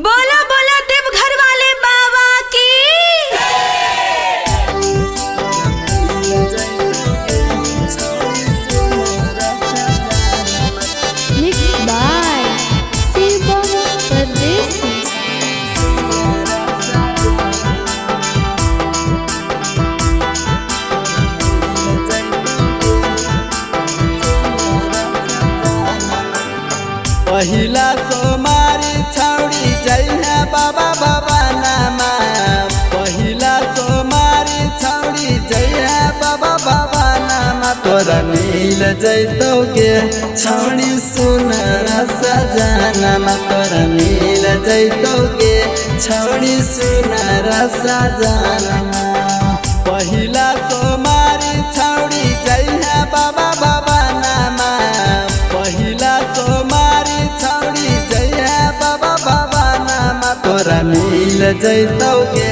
बोला बोला देवघर वाले बाबा की। Mixed by Shivam Pardesi। पहिला सोमारी छौड़ी जइहा बाबा बाबा नामा। पहिला सोमारी छौड़ी जइहा बाबा बाबा नामा। तोरा मिल जैतौगे छौड़ी सुनर सजनामा। तोरा मिल जैतौगे छौड़ी सुनर सजनामा। पहिला सोमारी छौड़ी जइहा बाबा बाबा नामा। पहिला सोमारी छौड़ी जइहा बाबा बाबा नामा। तोरा मिल जैतौगे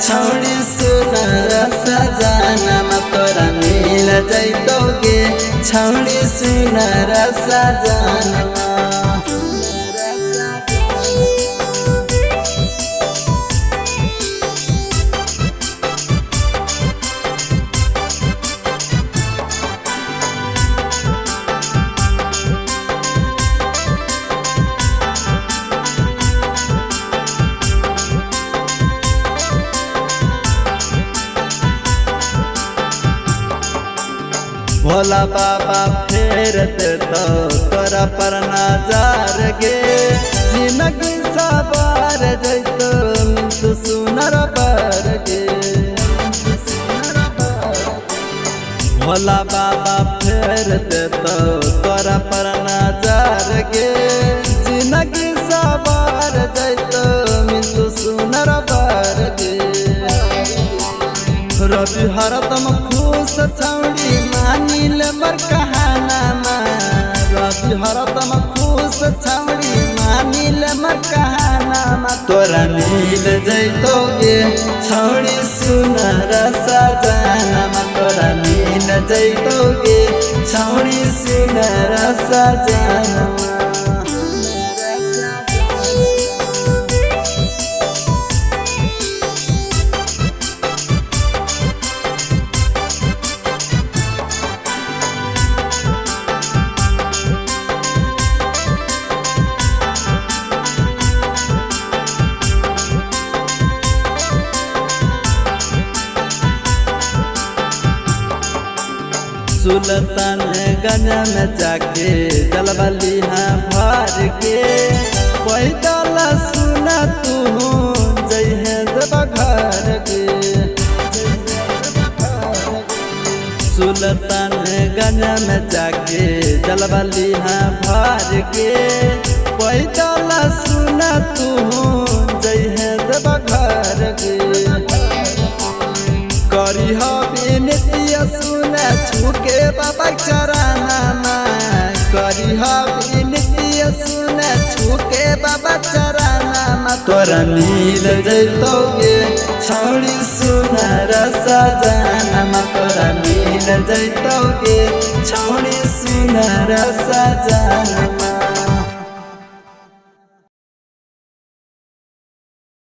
छौड़ी सुनर सजनामा। तोरा मिल जैतौगे छौड़ी सुनर सजनामा। भोला बाबा फेर देतो तोरा पर नजर गे। जिंदगी सवार जैतो तू सुनर बर गे। भोला बाबा फेर देतो तोरा पर नजर गे। जिंदगी सवार जैतो तू सुनर बर गे। रवि हरदम खुश छौड़ी मानिल मर कहानामा। रवि हरदम खुश छौड़ी मानिल मर कहानामा। तोरा मिल जैतौगे छौड़ी सुनर सजनामा। तोरा मिल जैतौगे छौड़ी सुनर सजनामा। सुल्तानगंज में जाके जलबलिहा भर के। पैदल सुना तू जइहे देवघर के। सुल्तानगंज में जाके जलबलिहा भर के। पैदल सुना तू जइहे देवघर के। करी बिनती सुना छुके बाबा चरनामा। करी बिनती सुना छुके बाबा चरनामा। तोरा मिल जैतौगे छौड़ी सुनर सजनामा। तोरा मिल जैतौगे छौड़ी सुनर सजनामा।